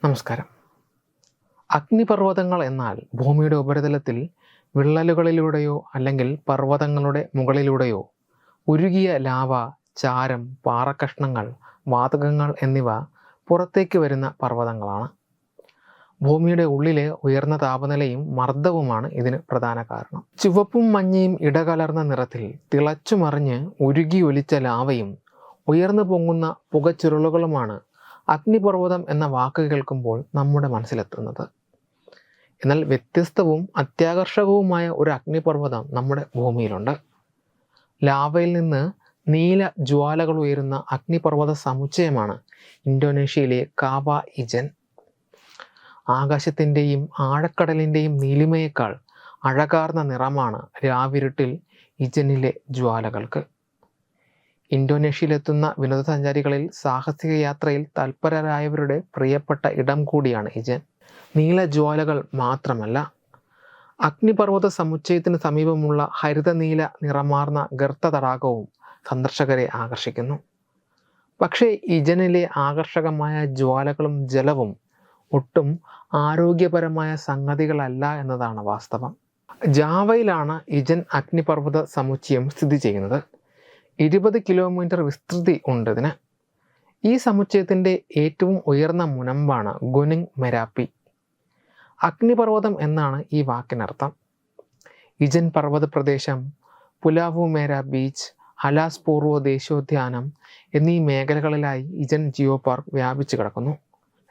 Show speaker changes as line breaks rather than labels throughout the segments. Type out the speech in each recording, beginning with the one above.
നമസ്കാരം. അഗ്നിപർവ്വതങ്ങൾ എന്നാൽ ഭൂമിയുടെ ഉപരിതലത്തിൽ വിള്ളലുകളിലൂടെയോ അല്ലെങ്കിൽ പർവ്വതങ്ങളുടെ മുകളിലൂടെയോ ഉരുകിയ ലാവ, ചാരം, പാറക്കഷ്ണങ്ങൾ, വാതകങ്ങൾ എന്നിവ പുറത്തേക്ക് വരുന്ന പർവ്വതങ്ങളാണ്. ഭൂമിയുടെ ഉള്ളിലെ ഉയർന്ന താപനിലയും മർദ്ദവുമാണ് ഇതിന് പ്രധാന കാരണം. ചുവപ്പും മഞ്ഞയും ഇടകലർന്ന നിറത്തിൽ തിളച്ചുമറിഞ്ഞ് ഉരുകിയൊലിച്ച ലാവയും ഉയർന്നു പൊങ്ങുന്ന പുകച്ചുരുളുകളുമാണ് അഗ്നിപർവ്വതം എന്ന വാക്ക് കേൾക്കുമ്പോൾ നമ്മുടെ മനസ്സിലെത്തുന്നത്. എന്നാൽ വ്യത്യസ്തവും അത്യാകർഷകവുമായ ഒരു അഗ്നിപർവ്വതം നമ്മുടെ ഭൂമിയിലുണ്ട്. ലാവയിൽ നിന്ന് നീല ജ്വാലകൾ ഉയരുന്ന അഗ്നിപർവ്വത സമുച്ചയമാണ് ഇന്തോനേഷ്യയിലെ കാവ ഇജൻ. ആകാശത്തിൻ്റെയും ആഴക്കടലിൻ്റെയും നീലിമയേക്കാൾ അഴകാർന്ന നിറമാണ് രാവിരുട്ടിൽ ഇജനിലെ ജ്വാലകൾക്ക്. ഇന്തോനേഷ്യയിലെത്തുന്ന വിനോദസഞ്ചാരികളിൽ സാഹസിക യാത്രയിൽ തൽപരരായവരുടെ പ്രിയപ്പെട്ട ഇടം കൂടിയാണ് ഇജൻ. നീല ജ്വാലകൾ മാത്രമല്ല, അഗ്നിപർവ്വത സമുച്ചയത്തിന് സമീപമുള്ള ഹരിതനീല നിറമാർന്ന ഗർത്ത തടാകവും സന്ദർശകരെ ആകർഷിക്കുന്നു. പക്ഷേ ഇജനിലെ ആകർഷകമായ ജ്വാലകളും ജലവും ഒട്ടും ആരോഗ്യപരമായ സംഗതികളല്ല എന്നതാണ് വാസ്തവം. ജാവയിലാണ് ഇജൻ അഗ്നിപർവ്വത സമുച്ചയം സ്ഥിതി ചെയ്യുന്നത്. 20 കിലോമീറ്റർ വിസ്തൃതി ഉണ്ട് ഇതിന്. ഈ സമുച്ചയത്തിൻ്റെ ഏറ്റവും ഉയർന്ന മുനമ്പാണ് ഗുനിങ് മെരാപ്പി. അഗ്നിപർവ്വതം എന്നാണ് ഈ വാക്കിനർത്ഥം. ഇജൻ പർവ്വത പ്രദേശം, പുലാവു മേര ബീച്ച്, ഹലാസ് പൂർവ്വ ദേശീയോദ്യാനം എന്നീ മേഖലകളിലായി ഇജൻ ജിയോ പാർക്ക് വ്യാപിച്ചു കിടക്കുന്നു.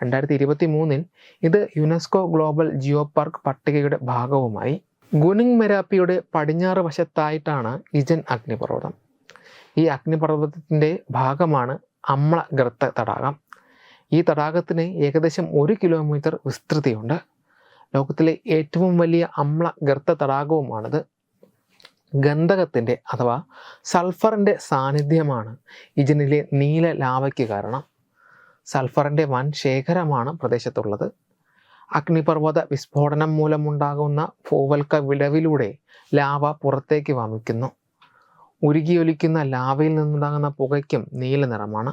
2023 ഇത് യുനെസ്കോ ഗ്ലോബൽ ജിയോ പാർക്ക് പട്ടികയുടെ ഭാഗവുമായി. ഗുനിങ് മെരാപ്പിയുടെ പടിഞ്ഞാറ് വശത്തായിട്ടാണ് ഇജൻ അഗ്നിപർവ്വതം. ഈ അഗ്നിപർവ്വതത്തിൻ്റെ ഭാഗമാണ് അമ്ല ഗർത്ത തടാകം. ഈ തടാകത്തിന് ഏകദേശം 1 കിലോമീറ്റർ വിസ്തൃതിയുണ്ട്. ലോകത്തിലെ ഏറ്റവും വലിയ അമ്ല ഗർത്ത തടാകവുമാണിത്. ഗന്ധകത്തിൻ്റെ അഥവാ സൾഫറിൻ്റെ സാന്നിധ്യമാണ് ഇജനിലെ നീല ലാവയ്ക്ക് കാരണം. സൾഫറിൻ്റെ വൻ ശേഖരമാണ് പ്രദേശത്തുള്ളത്. അഗ്നിപർവ്വത വിസ്ഫോടനം മൂലമുണ്ടാകുന്ന ഭൂവൽക്ക വിടവിലൂടെ ലാവ പുറത്തേക്ക് വമിക്കുന്നു. ഉരുകിയൊലിക്കുന്ന ലാവയിൽ നിന്നുണ്ടാകുന്ന പുകയ്ക്കും നീല നിറമാണ്.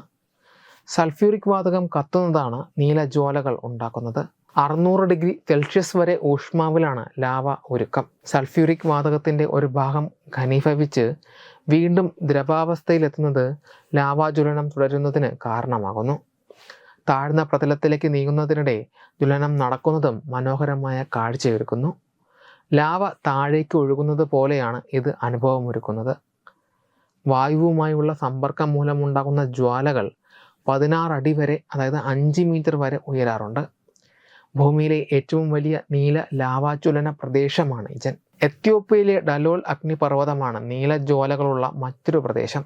സൾഫ്യൂരിക് വാതകം കത്തുന്നതാണ് നീല ജ്വാലകൾ ഉണ്ടാക്കുന്നത്. 600 ഡിഗ്രി സെൽഷ്യസ് വരെ ഊഷ്മാവിലാണ് ലാവ ഒരുക്കം. സൾഫ്യൂരിക് വാതകത്തിൻ്റെ ഒരു ഭാഗം ഘനീഭവിച്ച് വീണ്ടും ദ്രവാവസ്ഥയിലെത്തുന്നത് ലാവാജ്വലനം തുടരുന്നതിന് കാരണമാകുന്നു. താഴ്ന്ന പ്രതലത്തിലേക്ക് നീങ്ങുന്നതിനിടെ ജ്വലനം നടക്കുന്നതും മനോഹരമായ കാഴ്ചയൊരുക്കുന്നു. ലാവ താഴേക്ക് ഒഴുകുന്നത് പോലെയാണ് ഇത് അനുഭവമൊരുക്കുന്നത്. വായുവുമായുള്ള സമ്പർക്കം മൂലമുണ്ടാകുന്ന ജ്വാലകൾ 16 അടി വരെ, അതായത് 5 മീറ്റർ വരെ ഉയരാറുണ്ട്. ഭൂമിയിലെ ഏറ്റവും വലിയ നീല ലാവാജ്വലന പ്രദേശമാണ് ഇജൻ. എത്യോപ്യയിലെ ഡലോൾ അഗ്നിപർവ്വതമാണ് നീല ജ്വാലകളുള്ള മറ്റൊരു പ്രദേശം.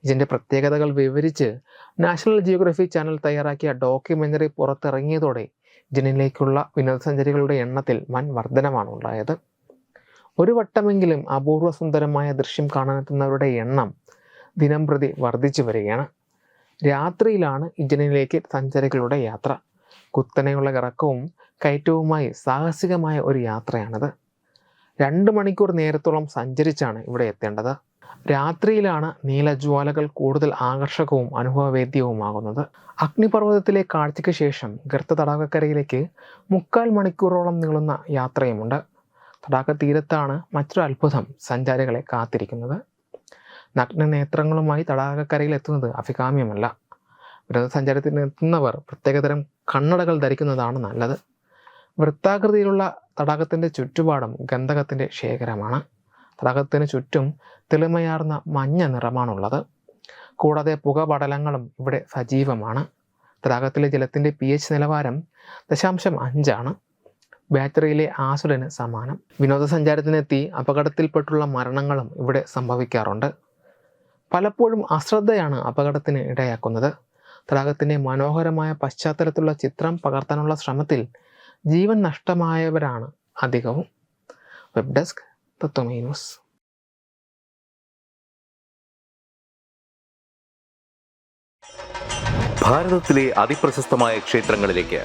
ഇതിൻ്റെ പ്രത്യേകതകൾ വിവരിച്ച് നാഷണൽ ജിയോഗ്രഫി ചാനൽ തയ്യാറാക്കിയ ഡോക്യുമെൻ്ററി പുറത്തിറങ്ങിയതോടെ ഇജനിലേക്കുള്ള വിനോദസഞ്ചാരികളുടെ എണ്ണത്തിൽ വൻ വർധനമാണ് ഉണ്ടായത്. ഒരു വട്ടമെങ്കിലും അപൂർവ സുന്ദരമായ ദൃശ്യം കാണാനെത്തുന്നവരുടെ എണ്ണം ദിനം പ്രതി വർദ്ധിച്ചു വരികയാണ്. രാത്രിയിലാണ് ഇജനിലേക്ക് സഞ്ചാരികളുടെ യാത്ര. കുത്തനെയുള്ള ഇറക്കവും കയറ്റവുമായി സാഹസികമായ ഒരു യാത്രയാണിത്. 2 മണിക്കൂർ നേരത്തോളം സഞ്ചരിച്ചാണ് ഇവിടെ എത്തേണ്ടത്. രാത്രിയിലാണ് നീലജ്വാലകൾ കൂടുതൽ ആകർഷകവും അനുഭവവേദ്യവുമാകുന്നത്. അഗ്നിപർവ്വതത്തിലെ കാഴ്ചയ്ക്ക് ശേഷം ഗർത്ത തടാകക്കരയിലേക്ക് 3/4 മണിക്കൂറോളം നീളുന്ന യാത്രയുമുണ്ട്. തടാക തീരത്താണ് മറ്റൊരു അത്ഭുതം സഞ്ചാരികളെ കാത്തിരിക്കുന്നത്. നഗ്നനേത്രങ്ങളുമായി തടാകക്കരയിൽ എത്തുന്നത് അഭികാമ്യമല്ല. വിനോദസഞ്ചാരത്തിന് എത്തുന്നവർ പ്രത്യേകതരം കണ്ണടകൾ ധരിക്കുന്നതാണ് നല്ലത്. വൃത്താകൃതിയിലുള്ള തടാകത്തിൻ്റെ ചുറ്റുപാടും ഗന്ധകത്തിൻ്റെ ശേഖരമാണ്. തടാകത്തിന് ചുറ്റും തെളിമയാർന്ന മഞ്ഞ നിറമാണുള്ളത്. കൂടാതെ പുകപടലങ്ങളും ഇവിടെ സജീവമാണ്. തടാകത്തിലെ ജലത്തിൻ്റെ pH നിലവാരം 0.5 ആണ്. ബാറ്ററിയിലെ ആസിഡിന് സമാനം. വിനോദസഞ്ചാരത്തിനെത്തി അപകടത്തിൽപ്പെട്ടുള്ള മരണങ്ങളും ഇവിടെ സംഭവിക്കാറുണ്ട്. പലപ്പോഴും അശ്രദ്ധയാണ് അപകടത്തിന് ഇടയാക്കുന്നത്. തടാകത്തിൻ്റെ മനോഹരമായ പശ്ചാത്തലത്തിലുള്ള ചിത്രം പകർത്താനുള്ള ശ്രമത്തിൽ ജീവൻ നഷ്ടമായവരാണ് അധികവും. Web desk Tatwamayi news.
ഭാരതത്തിലെ അതിപ്രശസ്തമായ ക്ഷേത്രങ്ങളിലേക്ക്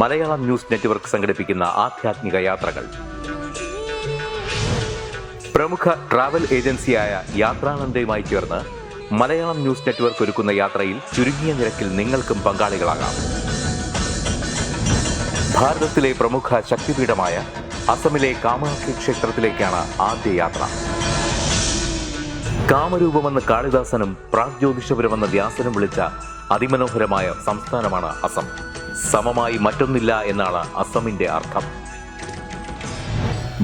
മലയാളം ന്യൂസ് നെറ്റ്വർക്ക് സംഘടിപ്പിക്കുന്ന ആധ്യാത്മിക യാത്രകൾ. പ്രമുഖ ട്രാവൽ ഏജൻസിയായ യാത്രാനന്ദയുമായി ചേർന്ന് മലയാളം ന്യൂസ് നെറ്റ്വർക്ക് ഒരുക്കുന്ന യാത്രയിൽ ചുരുങ്ങിയ നിരക്കിൽ നിങ്ങൾക്കും പങ്കാളികളാകാം. ഭാരതത്തിലെ പ്രമുഖ ശക്തിപീഠമായ അസമിലെ കാമാഖ്യ ക്ഷേത്രത്തിലേക്കാണ് ആദ്യ യാത്ര. കാമരൂപമെന്ന് കാളിദാസനും പ്രാഗ്ജ്യോതിഷപുരമെന്ന വ്യാസനും വിളിച്ച അതിമനോഹരമായ സംസ്ഥാനമാണ് അസം. സമമായി മറ്റൊന്നില്ല എന്നാണ് അസമിന്റെ അർത്ഥം.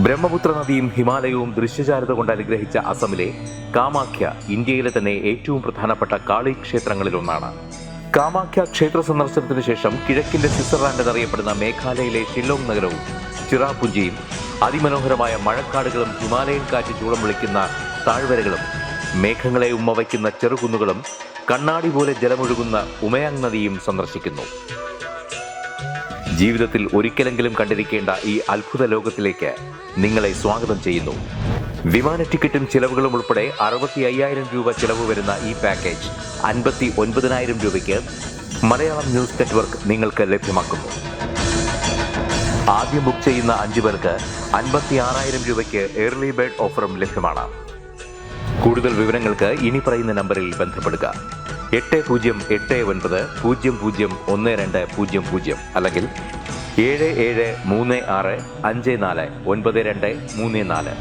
ബ്രഹ്മപുത്ര നദിയും ഹിമാലയവും ദൃശ്യചാരുത കൊണ്ട് അനുഗ്രഹിച്ച അസമിലെ കാമാഖ്യ ഇന്ത്യയിലെ തന്നെ ഏറ്റവും പ്രധാനപ്പെട്ട കാളി ക്ഷേത്രങ്ങളിലൊന്നാണ്. കാമാഖ്യ ക്ഷേത്ര സന്ദർശനത്തിനു ശേഷം കിഴക്കിന്റെ സ്വിറ്റ്സർലാൻഡ് എന്നറിയപ്പെടുന്ന മേഘാലയയിലെ ഷില്ലോങ് നഗരവും ചിറാപുഞ്ചിയും അതിമനോഹരമായ മഴക്കാടുകളും ഹിമാലയൻ കാറ്റ് ചൂളം വിളിക്കുന്ന താഴ്വരകളും മേഘങ്ങളെ ഉമ്മവയ്ക്കുന്ന ചെറുകുന്നുകളും കണ്ണാടി പോലെ ജലമൊഴുകുന്ന ഉമയാങ് നദിയും സന്ദർശിക്കുന്നു. ജീവിതത്തിൽ ഒരിക്കലെങ്കിലും കണ്ടിരിക്കേണ്ട ഈ അത്ഭുത ലോകത്തിലേക്ക് നിങ്ങളെ സ്വാഗതം ചെയ്യുന്നു. വിമാന ടിക്കറ്റും ചിലവുകളും ഉൾപ്പെടെ 65,000 രൂപ ചിലവ് വരുന്ന ഈ പാക്കേജ് 59,000 രൂപയ്ക്ക് മലയാളം ന്യൂസ് നെറ്റ്വർക്ക് നിങ്ങൾക്ക് ലഭ്യമാക്കുന്നു. ആദ്യം ബുക്ക് ചെയ്യുന്ന 5 പേർക്ക് 56,000 രൂപയ്ക്ക് ഏർലി ബേർഡ് ഓഫറും ലഭ്യമാണ്. കൂടുതൽ വിവരങ്ങൾക്ക് ഇനി പറയുന്ന നമ്പറിൽ ബന്ധപ്പെടുക. 8089001200 അല്ലെങ്കിൽ 7736549234.